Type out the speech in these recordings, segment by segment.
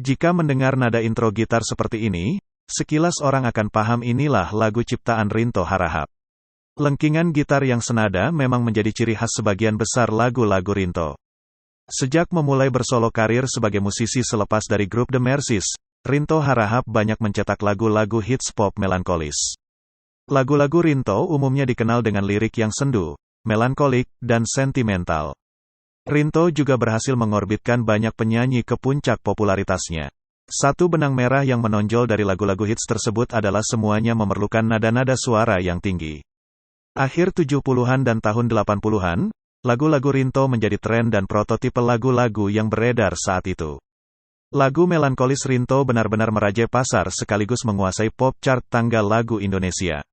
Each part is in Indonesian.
Jika mendengar nada intro gitar seperti ini, sekilas orang akan paham inilah lagu ciptaan Rinto Harahap. Lengkingan gitar yang senada memang menjadi ciri khas sebagian besar lagu-lagu Rinto. Sejak memulai bersolo karir sebagai musisi selepas dari grup The Mercies, Rinto Harahap banyak mencetak lagu-lagu hits pop melankolis. Lagu-lagu Rinto umumnya dikenal dengan lirik yang sendu, melankolik, dan sentimental. Rinto juga berhasil mengorbitkan banyak penyanyi ke puncak popularitasnya. Satu benang merah yang menonjol dari lagu-lagu hits tersebut adalah semuanya memerlukan nada-nada suara yang tinggi. Akhir 70-an dan tahun 80-an, lagu-lagu Rinto menjadi tren dan prototipe lagu-lagu yang beredar saat itu. Lagu melankolis Rinto benar-benar merajai pasar sekaligus menguasai pop chart tanggal lagu Indonesia.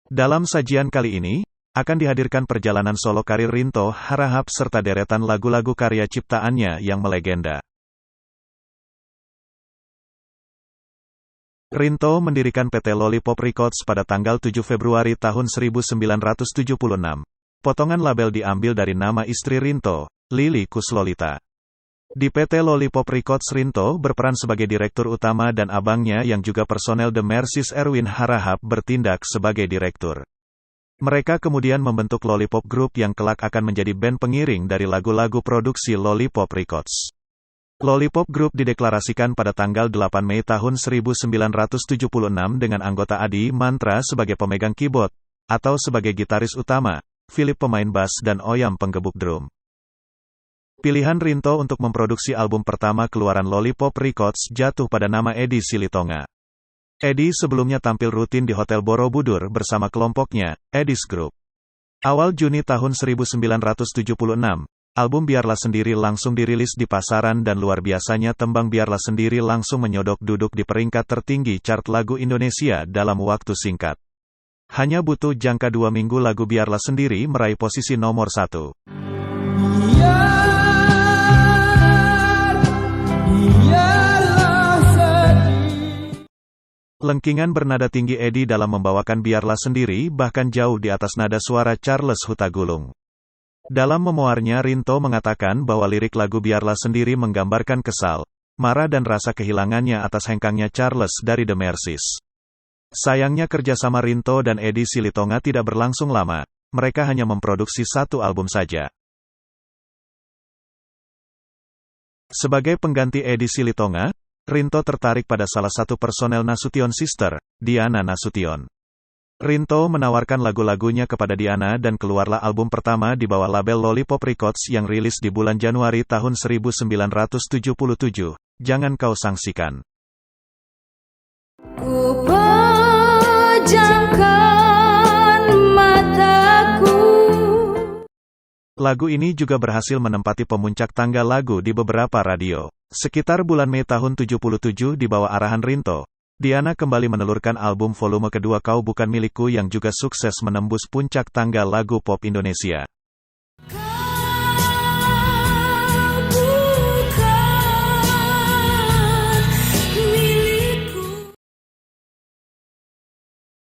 Dalam sajian kali ini, akan dihadirkan perjalanan solo karir Rinto Harahap serta deretan lagu-lagu karya ciptaannya yang melegenda. Rinto mendirikan PT Lollipop Records pada tanggal 7 Februari tahun 1976. Potongan label diambil dari nama istri Rinto, Lily Kuslolita. Di PT Lollipop Records Rinto berperan sebagai direktur utama dan abangnya yang juga personel The Mercies Erwin Harahap bertindak sebagai direktur. Mereka kemudian membentuk Lollipop Group yang kelak akan menjadi band pengiring dari lagu-lagu produksi Lollipop Records. Lollipop Group dideklarasikan pada tanggal 8 Mei tahun 1976 dengan anggota Adi Mantra sebagai pemegang keyboard, atau sebagai gitaris utama, Philip pemain bass dan Oyam penggebuk drum. Pilihan Rinto untuk memproduksi album pertama keluaran Lollipop Records jatuh pada nama Edi Silitonga. Edi sebelumnya tampil rutin di Hotel Borobudur bersama kelompoknya, Eddie's Group. Awal Juni tahun 1976, album Biarlah Sendiri langsung dirilis di pasaran dan luar biasanya tembang Biarlah Sendiri langsung menyodok duduk di peringkat tertinggi chart lagu Indonesia dalam waktu singkat. Hanya butuh jangka 2 minggu lagu Biarlah Sendiri meraih posisi nomor 1. Lengkingan bernada tinggi Edi dalam membawakan Biarlah Sendiri bahkan jauh di atas nada suara Charles Hutagulung. Dalam memoarnya Rinto mengatakan bahwa lirik lagu Biarlah Sendiri menggambarkan kesal, marah dan rasa kehilangannya atas hengkangnya Charles dari The Mercies. Sayangnya kerjasama Rinto dan Edi Silitonga tidak berlangsung lama, mereka hanya memproduksi satu album saja. Sebagai pengganti Edi Silitonga, Rinto tertarik pada salah satu personel Nasution Sister, Diana Nasution. Rinto menawarkan lagu-lagunya kepada Diana dan keluarlah album pertama di bawah label Lollipop Records yang rilis di bulan Januari tahun 1977, Jangan Kau Sangsikan. Ku pejamkan mataku. Lagu ini juga berhasil menempati pemuncak tangga lagu di beberapa radio. Sekitar bulan Mei tahun 77 di bawah arahan Rinto, Diana kembali menelurkan album volume kedua Kau Bukan Milikku yang juga sukses menembus puncak tangga lagu pop Indonesia.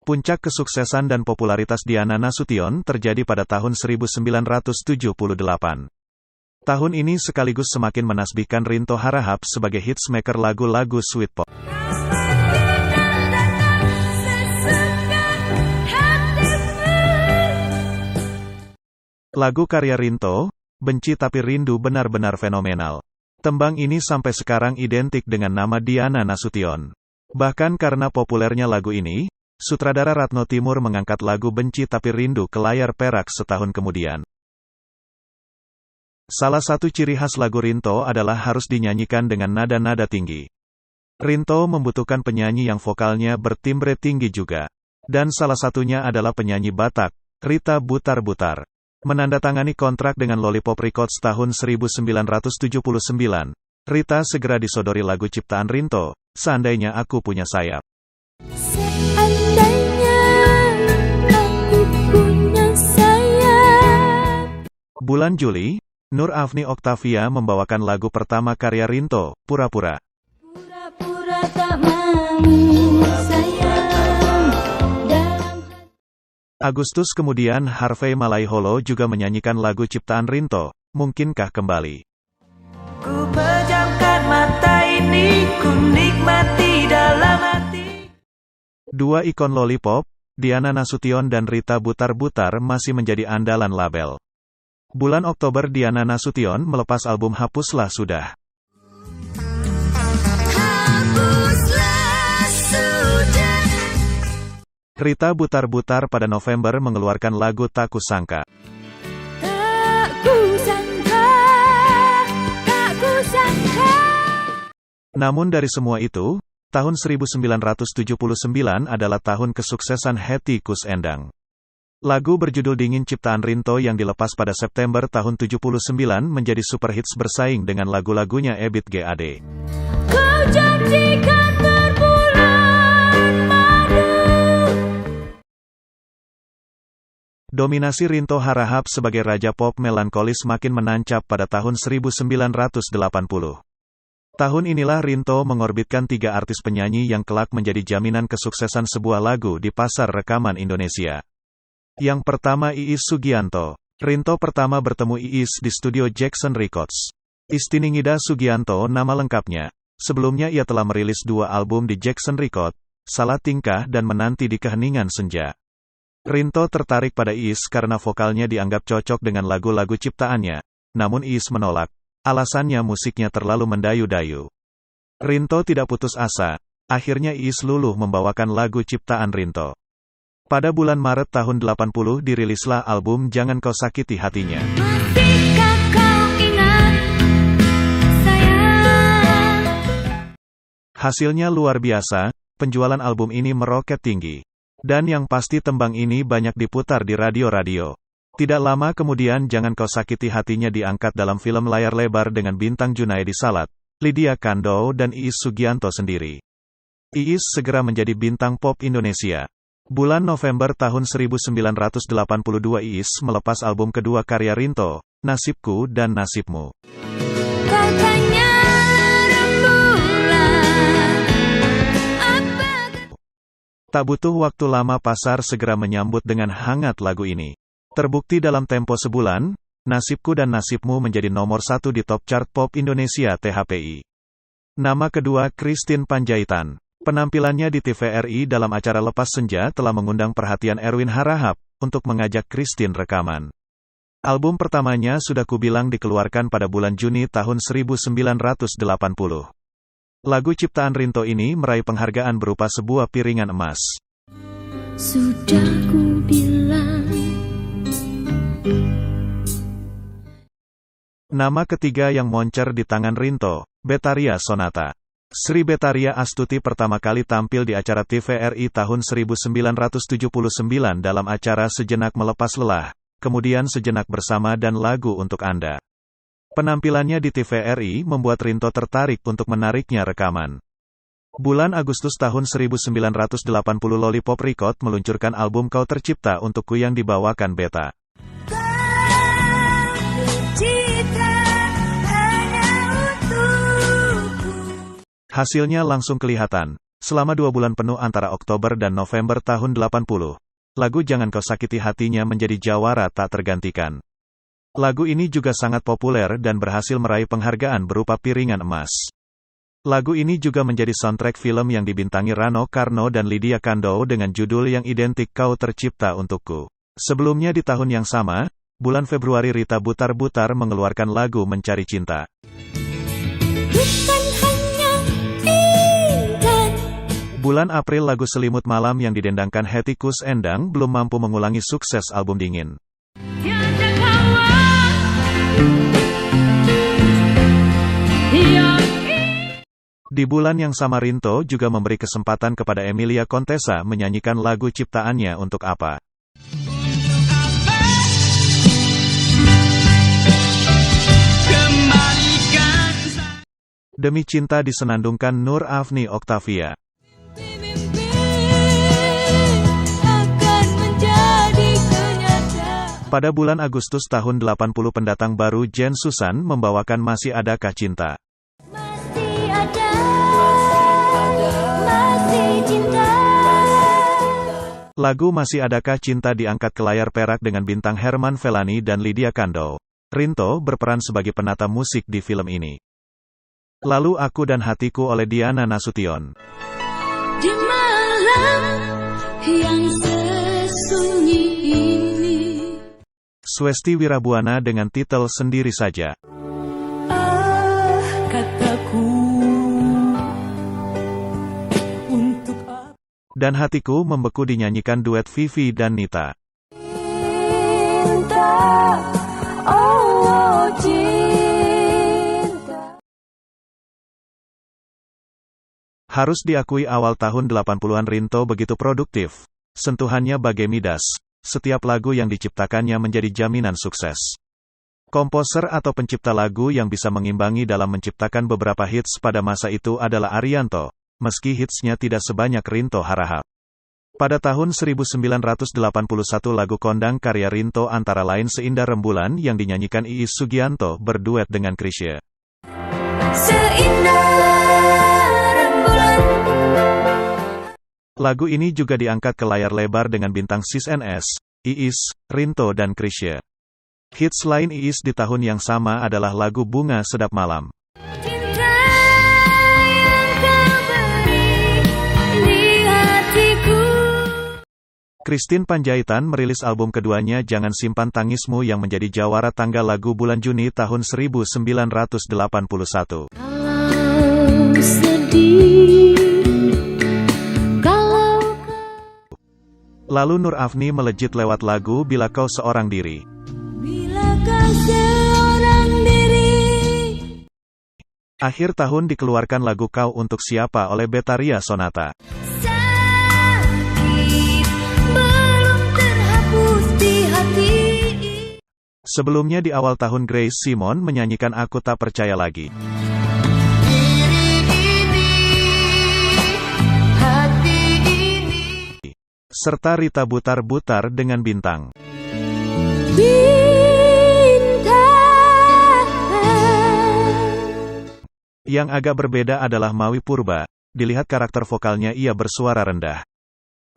Puncak kesuksesan dan popularitas Diana Nasution terjadi pada tahun 1978. Tahun ini sekaligus semakin menasbihkan Rinto Harahap sebagai hitsmaker lagu-lagu sweet pop. Lagu karya Rinto, Benci Tapi Rindu benar-benar fenomenal. Tembang ini sampai sekarang identik dengan nama Diana Nasution. Bahkan karena populernya lagu ini, sutradara Ratno Timur mengangkat lagu Benci Tapi Rindu ke layar perak setahun kemudian. Salah satu ciri khas lagu Rinto adalah harus dinyanyikan dengan nada-nada tinggi. Rinto membutuhkan penyanyi yang vokalnya bertimbre tinggi juga. Dan salah satunya adalah penyanyi Batak, Rita Butar-Butar. Menandatangani kontrak dengan Lollipop Records tahun 1979, Rita segera disodori lagu ciptaan Rinto, Seandainya Aku Punya Sayap. Seandainya aku punya sayap. Bulan Juli, Nur Afni Oktavia membawakan lagu pertama karya Rinto, Pura-Pura. Pura-pura tak mau sayang. Agustus kemudian Harvey Malaiholo juga menyanyikan lagu ciptaan Rinto, Mungkinkah Kembali. Ku pejamkan mata ini. ini ku nikmati dalam hati. Dua ikon lollipop, Diana Nasution dan Rita Butar-Butar masih menjadi andalan label. Bulan Oktober Diana Nasution melepas album Hapuslah Sudah. Hapuslah sudah. Rita Butar-Butar pada November mengeluarkan lagu Tak Kusangka. Tak kusangka, tak kusangka. Namun dari semua itu, tahun 1979 adalah tahun kesuksesan Hetty Koes Endang. Lagu berjudul Dingin ciptaan Rinto yang dilepas pada September tahun 79 menjadi superhits bersaing dengan lagu-lagunya Ebit G.Ade. Kau janjikan terbulan madu. Dominasi Rinto Harahap sebagai raja pop melankolis makin menancap pada tahun 1980. Tahun inilah Rinto mengorbitkan 3 artis penyanyi yang kelak menjadi jaminan kesuksesan sebuah lagu di pasar rekaman Indonesia. Yang pertama Iis Sugianto. Rinto pertama bertemu Iis di studio Jackson Records. Istiningida Sugianto nama lengkapnya. Sebelumnya ia telah merilis 2 album di Jackson Records, Salah Tingkah dan Menanti di Keheningan Senja. Rinto tertarik pada Iis karena vokalnya dianggap cocok dengan lagu-lagu ciptaannya, namun Iis menolak. Alasannya musiknya terlalu mendayu-dayu. Rinto tidak putus asa, akhirnya Iis luluh membawakan lagu ciptaan Rinto. Pada bulan Maret tahun 80 dirilislah album Jangan Kau Sakiti Hatinya. Masihkah kau ingat, sayang? Hasilnya luar biasa, penjualan album ini meroket tinggi. Dan yang pasti tembang ini banyak diputar di radio-radio. Tidak lama kemudian Jangan Kau Sakiti Hatinya diangkat dalam film layar lebar dengan bintang Junaedi Salat, Lydia Kandou dan Iis Sugianto sendiri. Iis segera menjadi bintang pop Indonesia. Bulan November tahun 1982 Iis melepas album kedua karya Rinto, Nasibku dan Nasibmu. Katanya rembulan. Tak butuh waktu lama pasar segera menyambut dengan hangat lagu ini. Terbukti dalam tempo sebulan, Nasibku dan Nasibmu menjadi nomor 1 di top chart pop Indonesia THPI. Nama kedua Christine Panjaitan. Penampilannya di TVRI dalam acara Lepas Senja telah mengundang perhatian Erwin Harahap untuk mengajak Christine rekaman. Album pertamanya sudah kubilang dikeluarkan pada bulan Juni tahun 1980. Lagu ciptaan Rinto ini meraih penghargaan berupa sebuah piringan emas. Sudah ku bilang. Nama ketiga yang moncer di tangan Rinto, Betaria Sonata. Sri Betaria Astuti pertama kali tampil di acara TVRI tahun 1979 dalam acara Sejenak Melepas Lelah, kemudian Sejenak Bersama dan Lagu Untuk Anda. Penampilannya di TVRI membuat Rinto tertarik untuk menariknya rekaman. Bulan Agustus tahun 1980 Lollipop Records meluncurkan album Kau Tercipta Untukku yang dibawakan Beta. Hasilnya langsung kelihatan. Selama 2 bulan penuh antara Oktober dan November tahun 80, lagu Jangan Kau Sakiti Hatinya menjadi jawara tak tergantikan. Lagu ini juga sangat populer dan berhasil meraih penghargaan berupa piringan emas. Lagu ini juga menjadi soundtrack film yang dibintangi Rano Karno dan Lydia Kandou dengan judul yang identik Kau Tercipta Untukku. Sebelumnya di tahun yang sama, bulan Februari Rita Butar-Butar mengeluarkan lagu Mencari Cinta. Bukan hanya intan. Bulan April lagu Selimut Malam yang didendangkan Hetty Koes Endang belum mampu mengulangi sukses album Dingin. Tiada kawan yang Di bulan yang sama Rinto juga memberi kesempatan kepada Emilia Contessa menyanyikan lagu ciptaannya Untuk Apa. Demi Cinta disenandungkan Nur Afni Oktavia. mimpi akan menjadi kenyataan. Pada bulan Agustus tahun 80 pendatang baru Jen Susan membawakan Masih Adakah Cinta. Masih ada, masih cinta. Lagu Masih Adakah Cinta diangkat ke layar perak dengan bintang Herman Felani dan Lydia Kandou. Rinto berperan sebagai penata musik di film ini. Lalu Aku dan Hatiku oleh Diana Nasution. Di malam yang sesunyi ini, Swesti Wirabuana dengan titel Sendiri Saja. kataku untuk Dan Hatiku Membeku dinyanyikan duet Vivi dan Nita. cinta, oh cinta. Harus diakui awal tahun 80-an Rinto begitu produktif. Sentuhannya bagai midas. Setiap lagu yang diciptakannya menjadi jaminan sukses. Komposer atau pencipta lagu yang bisa mengimbangi dalam menciptakan beberapa hits pada masa itu adalah Arianto, meski hitsnya tidak sebanyak Rinto Harahap. Pada tahun 1981 lagu kondang karya Rinto antara lain Seindah Rembulan yang dinyanyikan Iis Sugianto berduet dengan Chrisye. Seindah rembulan. Lagu ini juga diangkat ke layar lebar dengan bintang Sis NS, Iis, Rinto dan Chrisye. Hits lain Iis di tahun yang sama adalah lagu Bunga Sedap Malam. Cinta yang kau beri di hatiku. Christine Panjaitan merilis album keduanya Jangan Simpan Tangismu yang menjadi jawara tanggal lagu bulan Juni tahun 1981. Kalau sedih, kalau Lalu Nur Afni melejit lewat lagu Bila Kau Seorang Diri. bila kau seorang diri. Akhir tahun dikeluarkan lagu Kau Untuk Siapa oleh Betharia Sonata. Sakit belum terhapus di hati. Sebelumnya di awal tahun Grace Simon menyanyikan Aku Tak Percaya Lagi. Hati ini Serta Rita Butar-Butar dengan Bintang. Yang agak berbeda adalah Mawi Purba. Dilihat karakter vokalnya ia bersuara rendah.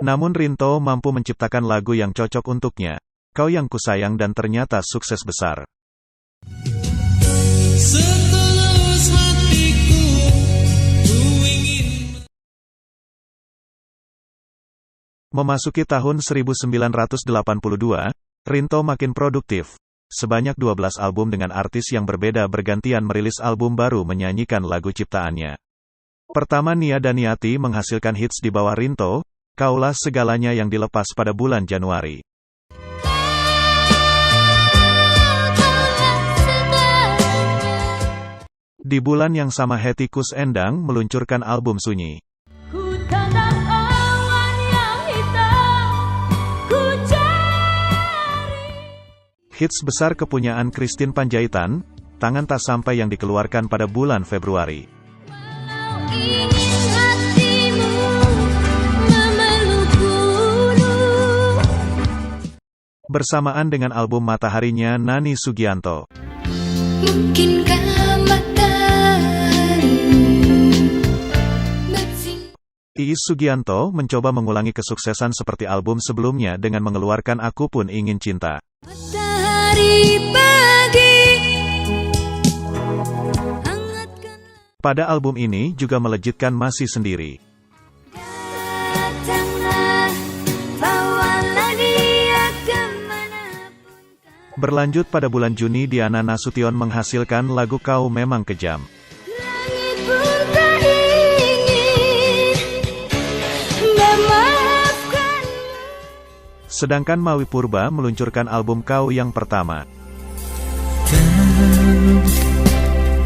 Namun Rinto mampu menciptakan lagu yang cocok untuknya. Kau Yang Kusayang dan ternyata sukses besar. Setulus hatiku, ku ingin. Memasuki tahun 1982, Rinto makin produktif. Sebanyak 12 album dengan artis yang berbeda bergantian merilis album baru menyanyikan lagu ciptaannya. Pertama Nia Daniati menghasilkan hits di bawah Rinto, Kaulah Segalanya yang dilepas pada bulan Januari. Di bulan yang sama Hetty Koes Endang meluncurkan album Sunyi. ku tatap awan yang hitam, ku Hits besar kepunyaan Christine Panjaitan, Tangan Tak Sampai yang dikeluarkan pada bulan Februari. ingin hatimu memeluk gunung. Bersamaan dengan album Mataharinya Nani Sugianto. Mungkinkah matahari bersinar? Iis Sugianto mencoba mengulangi kesuksesan seperti album sebelumnya dengan mengeluarkan Aku Pun Ingin Cinta. Matahari pagi, hangatkan Pada album ini juga melejitkan Masih Sendiri. datanglah, bawalah dia kemanapun. Berlanjut pada bulan Juni Diana Nasution menghasilkan lagu Kau Memang Kejam. Langit pun tak ingin memaafkan. Sedangkan Mawi Purba meluncurkan album Kau yang pertama.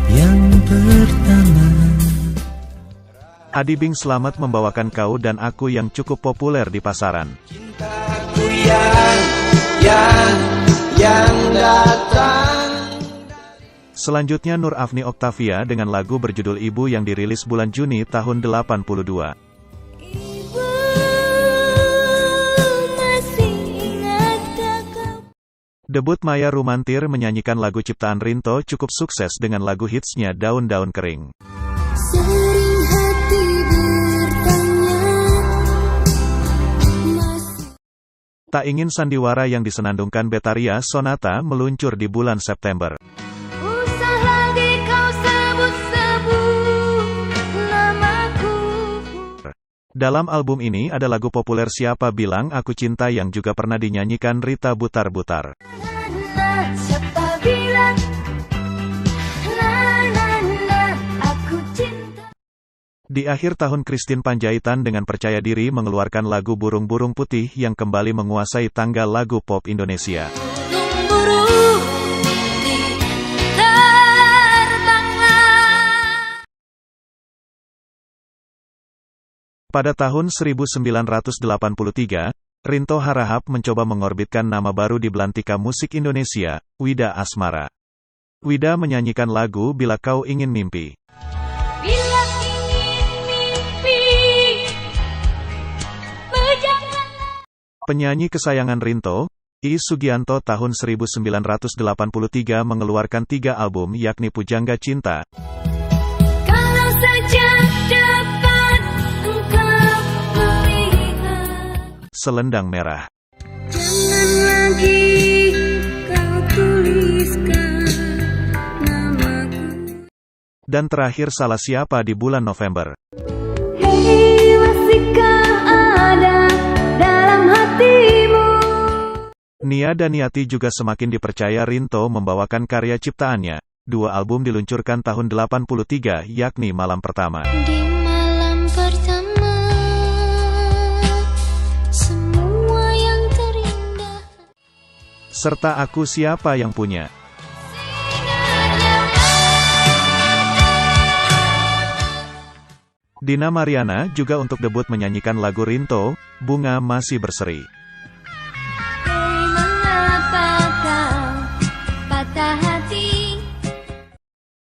Yang pertama. Adi Bing Slamet membawakan Kau dan Aku yang cukup populer di pasaran. Cintaku yang datang. Selanjutnya Nur Afni Oktavia dengan lagu berjudul Ibu yang dirilis bulan Juni tahun 82. Ibu masih ingatkah kau? Debut Maya Rumantir menyanyikan lagu ciptaan Rinto cukup sukses dengan lagu hitsnya Daun-Daun Kering. Sering hati bertanya, masih Tak Ingin Sandiwara yang disenandungkan Betharia Sonata meluncur di bulan September. usah lagi kau sebut-sebut Dalam album ini ada lagu populer Siapa Bilang Aku Cinta yang juga pernah dinyanyikan Rita Butar-Butar. Siapa bilang aku cinta. Di akhir tahun Christine Panjaitan dengan percaya diri mengeluarkan lagu Burung-Burung Putih yang kembali menguasai tanggal lagu pop Indonesia. Burung putih terbanglah. Pada tahun 1983, Rinto Harahap mencoba mengorbitkan nama baru di belantika musik Indonesia, Wida Asmara. Wida menyanyikan lagu Bila Kau Ingin Mimpi. Bila ingin mimpi, berjalanlah. Penyanyi kesayangan Rinto, Iis Sugianto tahun 1983 mengeluarkan 3 album yakni Pujangga Cinta, Kalau saja dapat engkau melihat. Selendang Merah. Jangan lagi kau tuliskan namaku. Dan terakhir Salah Siapa di bulan November. Hei, masihkah ada dalam hatimu? Nia Daniati juga semakin dipercaya Rinto membawakan karya ciptaannya. 2 album diluncurkan tahun 83 yakni Malam Pertama. Di malam pertama, semua yang terindah. Serta Aku Siapa Yang Punya. Dina Mariana juga untuk debut menyanyikan lagu Rinto, Bunga Masih Berseri. Hei, mengapa kau patah hati?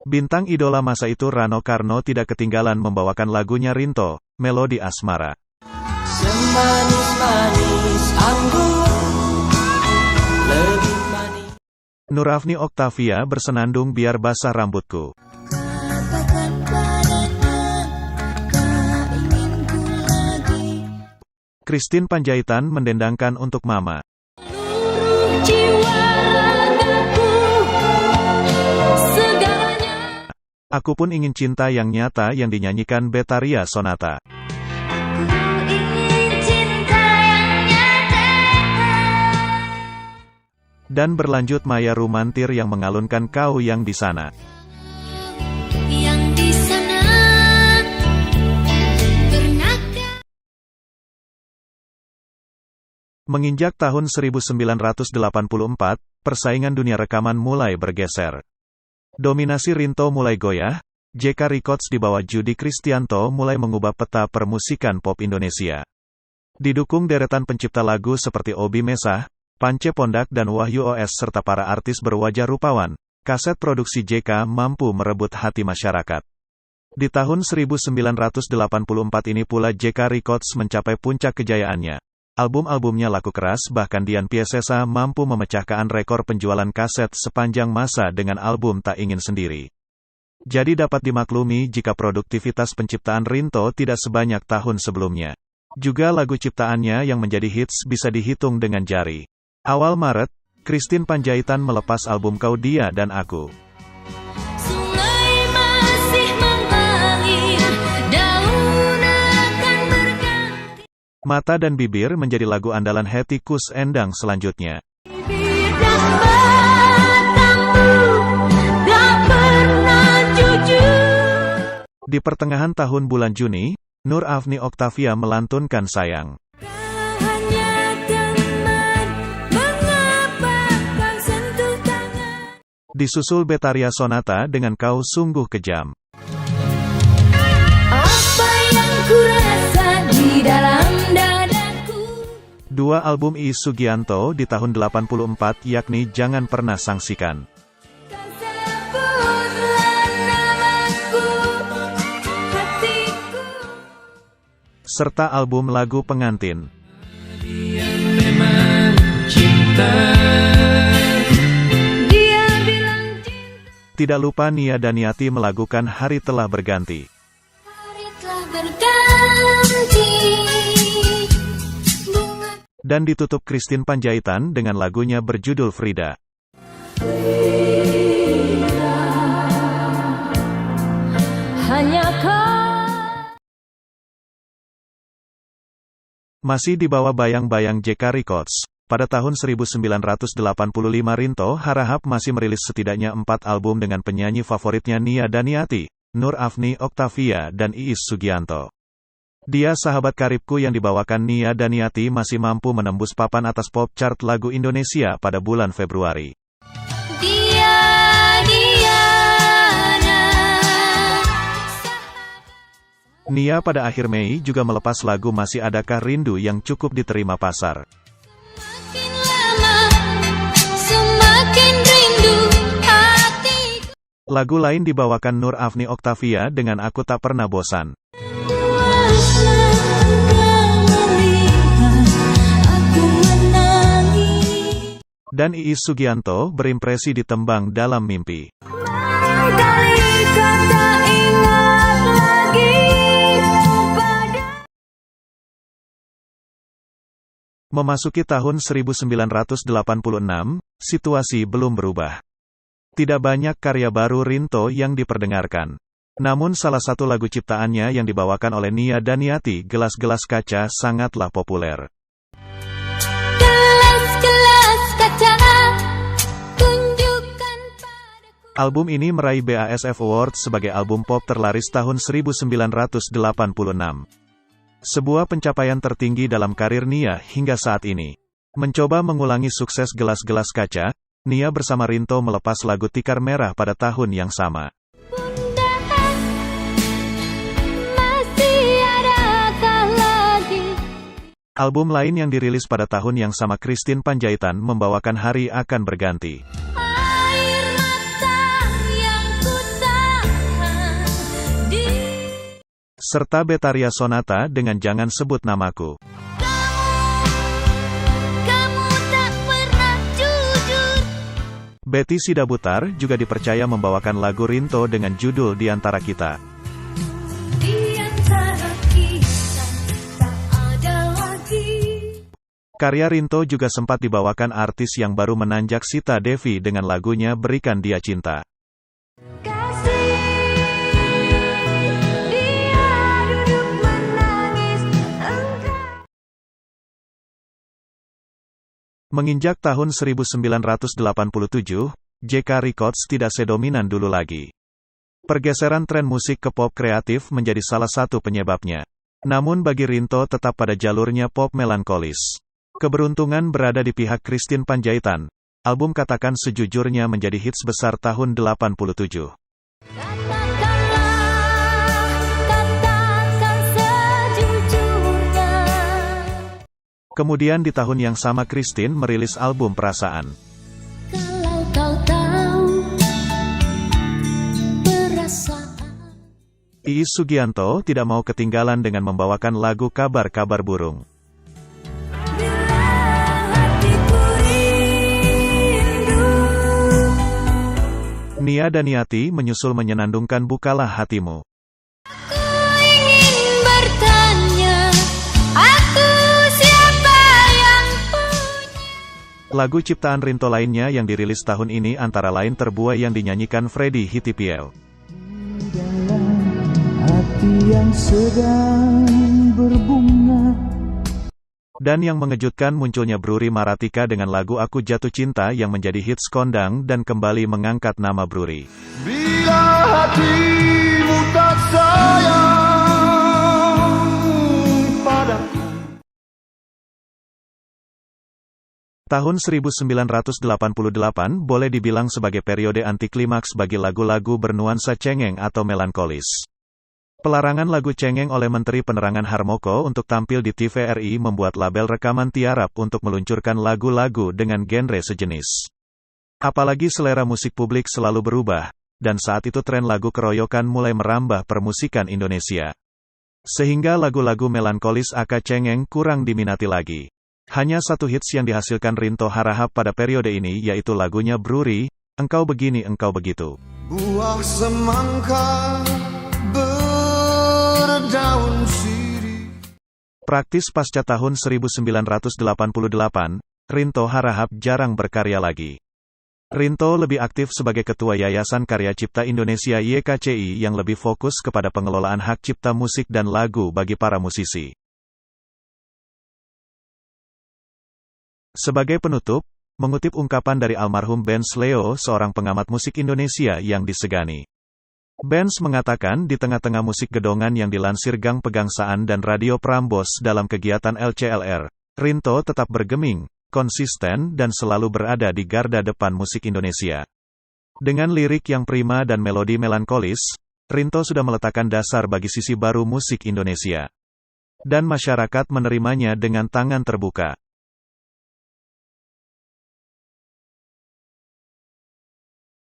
Bintang idola masa itu Rano Karno tidak ketinggalan membawakan lagunya Rinto, Melodi Asmara. Semanis-manis anggur, lebih manis. Nurafni Oktavia bersenandung Biar Basah Rambutku. Katakan padanya, tak ingin ku lagi. Christine Panjaitan mendendangkan untuk Mama. Seluruh jiwa ragaku, segalanya. Aku Pun Ingin Cinta Yang Nyata yang dinyanyikan Betaria Sonata. Ku ingin cinta yang nyata. Dan berlanjut Maya Rumantir yang mengalunkan Kau Yang di Sana. Yang di sana pernahkah? Menginjak tahun 1984, persaingan dunia rekaman mulai bergeser. Dominasi Rinto mulai goyah, JK Records di bawah Judi Kristianto mulai mengubah peta permusikan pop Indonesia. Didukung deretan pencipta lagu seperti Obi Mesah, Pance Pondak dan Wahyu OS serta para artis berwajah rupawan, kaset produksi JK mampu merebut hati masyarakat. Di tahun 1984 ini pula JK Records mencapai puncak kejayaannya. Album-albumnya laku keras, bahkan Dian Piesesa mampu memecahkan rekor penjualan kaset sepanjang masa dengan album Tak Ingin Sendiri. Jadi dapat dimaklumi jika produktivitas penciptaan Rinto tidak sebanyak tahun sebelumnya. Juga lagu ciptaannya yang menjadi hits bisa dihitung dengan jari. Awal Maret, Christine Panjaitan melepas album Kau Dia dan Aku. Sungai masih mengalir, daun akan berganti. Mata dan Bibir menjadi lagu andalan Hetty Koes Endang selanjutnya. Bibir dan matamu tak pernah jujur. Di pertengahan tahun bulan Juni, Nur Afni Oktavia melantunkan Sayang. Kau hanya teman, mengapa kau sentuh tangan? Disusul Betaria Sonata dengan Kau Sungguh Kejam. Apa yang ku rasa di dalam dadaku? 2 album Iis Sugianto di tahun 84 yakni Jangan Pernah Sangsikan. Kau sebutlah namaku, hatiku. Serta album lagu Pengantin. Dia memang cinta. Dia bilang cinta. Tidak lupa Nia Daniati melakukan Hari Telah Berganti. Hari telah berganti. Bunga Dan ditutup Christine Panjaitan dengan lagunya berjudul Frida. hanya kau. Masih di bawah bayang-bayang JK Records, pada tahun 1985 Rinto Harahap masih merilis setidaknya 4 album dengan penyanyi favoritnya Nia Daniati, Nur Afni Oktavia dan Iis Sugianto. Dia Sahabat Karibku yang dibawakan Nia Daniati masih mampu menembus papan atas pop chart lagu Indonesia pada bulan Februari. Nia pada akhir Mei juga melepas lagu Masih Adakah Rindu yang cukup diterima pasar. Lagu lain dibawakan Nur Afni Oktavia dengan Aku Tak Pernah Bosan. Dan Iis Sugianto berimpresi di Tembang Dalam Mimpi. Memasuki tahun 1986, situasi belum berubah. Tidak banyak karya baru Rinto yang diperdengarkan. Namun salah satu lagu ciptaannya yang dibawakan oleh Nia Daniati, Gelas-Gelas Kaca, sangatlah populer. Gelas-gelas kaca, tunjukkan padaku. Album ini meraih BASF Award sebagai album pop terlaris tahun 1986. Sebuah pencapaian tertinggi dalam karir Nia hingga saat ini. Mencoba mengulangi sukses Gelas-Gelas Kaca, Nia bersama Rinto melepas lagu Tikar Merah pada tahun yang sama. Album lain yang dirilis pada tahun yang sama Christine Panjaitan membawakan Hari Akan Berganti. Serta Betaria Sonata dengan Jangan Sebut Namaku. Kamu tak pernah jujur. Betty Sidabutar juga dipercaya membawakan lagu Rinto dengan judul Di Antara Kita. Di antara kita tak ada lagi. Karya Rinto juga sempat dibawakan artis yang baru menanjak Sita Devi dengan lagunya Berikan Dia Cinta. Menginjak tahun 1987, JK Records tidak sedominan dulu lagi. Pergeseran tren musik ke pop kreatif menjadi salah satu penyebabnya. Namun bagi Rinto tetap pada jalurnya pop melankolis. Keberuntungan berada di pihak Christine Panjaitan. Album Katakan Sejujurnya menjadi hits besar tahun 87. Kemudian di tahun yang sama Christine merilis album Perasaan. Kalau kau tahu perasaan. Iis Sugianto tidak mau ketinggalan dengan membawakan lagu Kabar-Kabar Burung. Bila hatiku rindu. Nia Daniati menyusul menyenandungkan Bukalah Hatimu. Aku ingin bertanya, aku siapa yang punya. Lagu ciptaan Rinto lainnya yang dirilis tahun ini antara lain Terbuai yang dinyanyikan Freddy Hitipiel. Hati yang sedang berbunga. Dan yang mengejutkan munculnya Bruri Maratika dengan lagu Aku Jatuh Cinta yang menjadi hits kondang dan kembali mengangkat nama Bruri. Bila hatimu tak sayang padaku. Tahun 1988 boleh dibilang sebagai periode antiklimaks bagi lagu-lagu bernuansa cengeng atau melankolis. Pelarangan lagu cengeng oleh Menteri Penerangan Harmoko untuk tampil di TVRI membuat label rekaman tiarap untuk meluncurkan lagu-lagu dengan genre sejenis. Apalagi selera musik publik selalu berubah, dan saat itu tren lagu keroyokan mulai merambah permusikan Indonesia. Sehingga lagu-lagu melankolis aka cengeng kurang diminati lagi. Hanya satu hits yang dihasilkan Rinto Harahap pada periode ini yaitu lagunya Bruri, Engkau Begini Engkau Begitu. Buah semangka berdaun sirih. Praktis pasca tahun 1988, Rinto Harahap jarang berkarya lagi. Rinto lebih aktif sebagai Ketua Yayasan Karya Cipta Indonesia YKCI yang lebih fokus kepada pengelolaan hak cipta musik dan lagu bagi para musisi. Sebagai penutup, mengutip ungkapan dari almarhum Benz Leo, seorang pengamat musik Indonesia yang disegani. Benz mengatakan di tengah-tengah musik gedongan yang dilansir Gang Pegangsaan dan Radio Prambors dalam kegiatan LCLR, Rinto tetap bergeming, konsisten dan selalu berada di garda depan musik Indonesia. Dengan lirik yang prima dan melodi melankolis, Rinto sudah meletakkan dasar bagi sisi baru musik Indonesia. Dan masyarakat menerimanya dengan tangan terbuka.